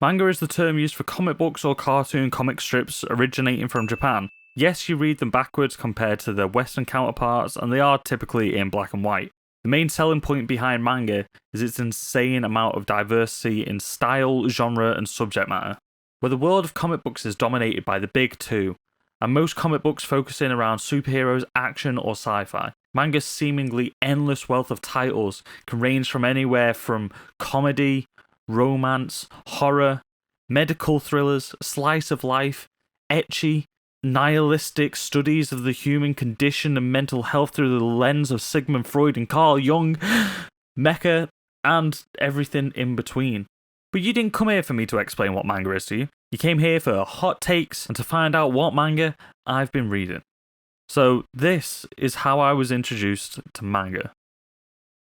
Manga is the term used for comic books or cartoon comic strips originating from Japan. Yes, you read them backwards compared to their Western counterparts, and they are typically in black and white. The main selling point behind manga is its insane amount of diversity in style, genre, and subject matter. Where the world of comic books is dominated by the big two, and most comic books focusing around superheroes, action, or sci-fi, manga's seemingly endless wealth of titles can range from anywhere from comedy, romance, horror, medical thrillers, slice of life, ecchi, nihilistic studies of the human condition and mental health through the lens of Sigmund Freud and Carl Jung, mecha, and everything in between. But you didn't come here for me to explain what manga is to you. You came here for hot takes and to find out what manga I've been reading. So this is how I was introduced to manga.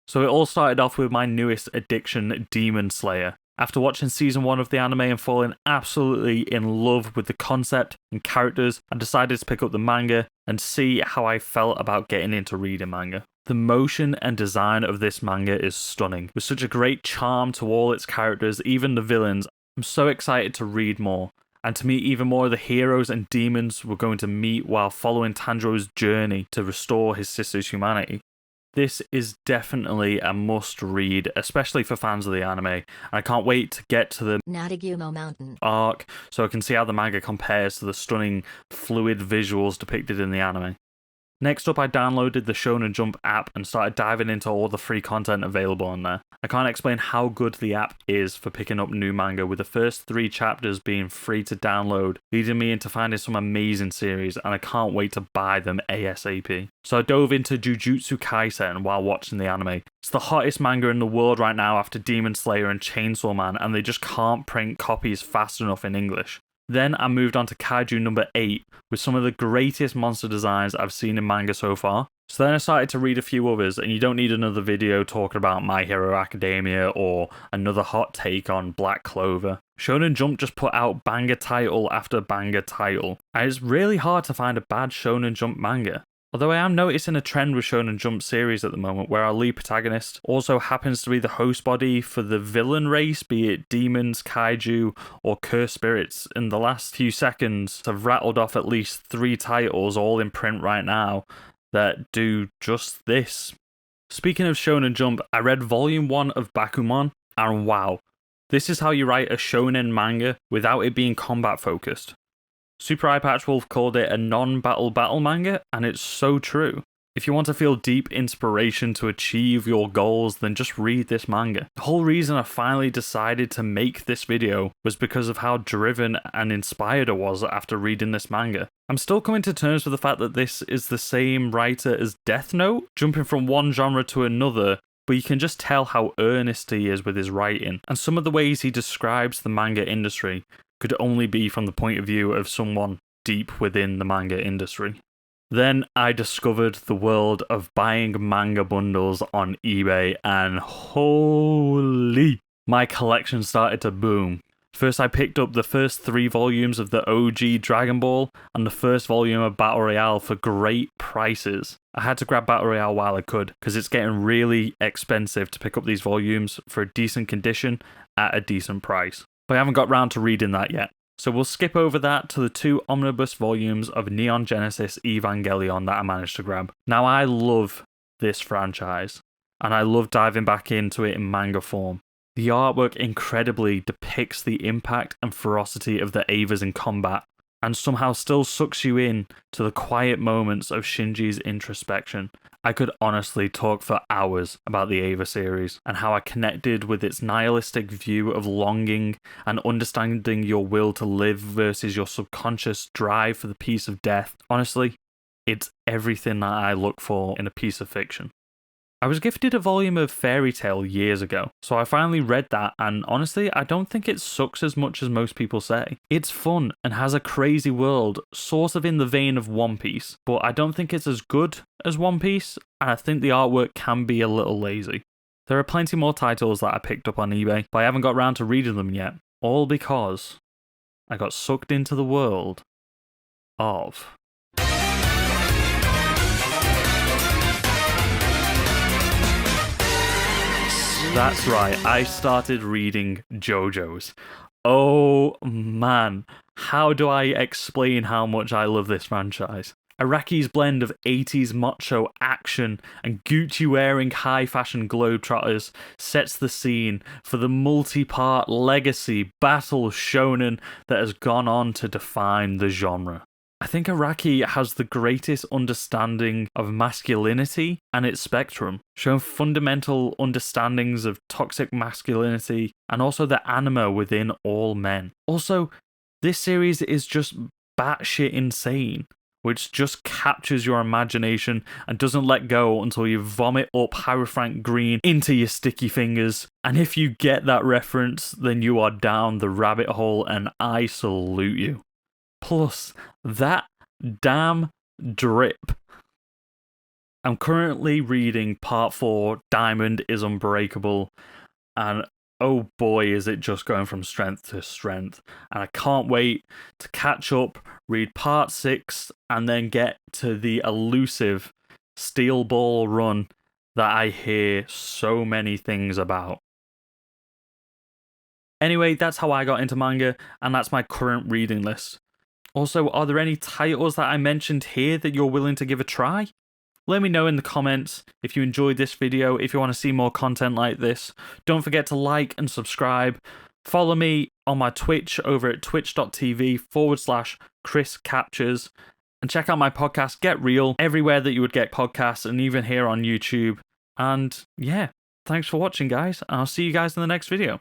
So it all started off with my newest addiction, Demon Slayer. After watching season 1 of the anime and falling absolutely in love with the concept and characters, I decided to pick up the manga and see how I felt about getting into reading manga. The motion and design of this manga is stunning, with such a great charm to all its characters, even the villains. I'm so excited to read more, and to meet even more of the heroes and demons we're going to meet while following Tanjiro's journey to restore his sister's humanity. This is definitely a must-read, especially for fans of the anime, and I can't wait to get to the Nadagumo Mountain arc so I can see how the manga compares to the stunning, fluid visuals depicted in the anime. Next up, I downloaded the Shonen Jump app and started diving into all the free content available on there. I can't explain how good the app is for picking up new manga, with the first 3 chapters being free to download, leading me into finding some amazing series, and I can't wait to buy them ASAP. So I dove into Jujutsu Kaisen while watching the anime. It's the hottest manga in the world right now after Demon Slayer and Chainsaw Man, and they just can't print copies fast enough in English. Then I moved on to Kaiju number 8 with some of the greatest monster designs I've seen in manga so far. So then I started to read a few others, and you don't need another video talking about My Hero Academia or another hot take on Black Clover. Shonen Jump just put out banger title after banger title, and it's really hard to find a bad Shonen Jump manga. Although I am noticing a trend with Shonen Jump series at the moment where our lead protagonist also happens to be the host body for the villain race, be it demons, kaiju, or cursed spirits. In the last few seconds, I've rattled off at least 3 titles, all in print right now, that do just this. Speaking of Shonen Jump, I read volume 1 of Bakuman, and wow, this is how you write a shonen manga without it being combat focused. Super Eye Patch Wolf called it a non-battle battle manga, and it's so true. If you want to feel deep inspiration to achieve your goals, then just read this manga. The whole reason I finally decided to make this video was because of how driven and inspired I was after reading this manga. I'm still coming to terms with the fact that this is the same writer as Death Note, jumping from one genre to another, but you can just tell how earnest he is with his writing, and some of the ways he describes the manga industry could only be from the point of view of someone deep within the manga industry. Then I discovered the world of buying manga bundles on eBay, and holy, my collection started to boom. First I picked up the first 3 volumes of the OG Dragon Ball and the first volume of Battle Royale for great prices. I had to grab Battle Royale while I could, because it's getting really expensive to pick up these volumes for a decent condition at a decent price. But I haven't got round to reading that yet. So we'll skip over that to the 2 omnibus volumes of Neon Genesis Evangelion that I managed to grab. Now I love this franchise, and I love diving back into it in manga form. The artwork incredibly depicts the impact and ferocity of the Avas in combat, and somehow still sucks you in to the quiet moments of Shinji's introspection. I could honestly talk for hours about the Ava series and how I connected with its nihilistic view of longing and understanding your will to live versus your subconscious drive for the peace of death. Honestly, it's everything that I look for in a piece of fiction. I was gifted a volume of Fairy Tail years ago, so I finally read that, and honestly, I don't think it sucks as much as most people say. It's fun and has a crazy world, sort of in the vein of One Piece, but I don't think it's as good as One Piece, and I think the artwork can be a little lazy. There are plenty more titles that I picked up on eBay, but I haven't got round to reading them yet, all because I got sucked into the world of... That's right, I started reading JoJo's. Oh man, how do I explain how much I love this franchise? Araki's blend of 80s macho action and Gucci wearing high fashion globetrotters sets the scene for the multi part legacy battle shonen that has gone on to define the genre. I think Araki has the greatest understanding of masculinity and its spectrum, showing fundamental understandings of toxic masculinity and also the anima within all men. Also, this series is just batshit insane, which just captures your imagination and doesn't let go until you vomit up Hierophant Green into your sticky fingers. And if you get that reference, then you are down the rabbit hole and I salute you. Plus, that damn drip. I'm currently reading part 4, Diamond is Unbreakable, and oh boy, is it just going from strength to strength. And I can't wait to catch up, read part 6, and then get to the elusive Steel Ball run that I hear so many things about. Anyway, that's how I got into manga, and that's my current reading list. Also, are there any titles that I mentioned here that you're willing to give a try? Let me know in the comments if you enjoyed this video, if you want to see more content like this. Don't forget to like and subscribe. Follow me on my Twitch over at twitch.tv/Chris Captures. And check out my podcast, Get Real, everywhere that you would get podcasts and even here on YouTube. And yeah, thanks for watching, guys. I'll see you guys in the next video.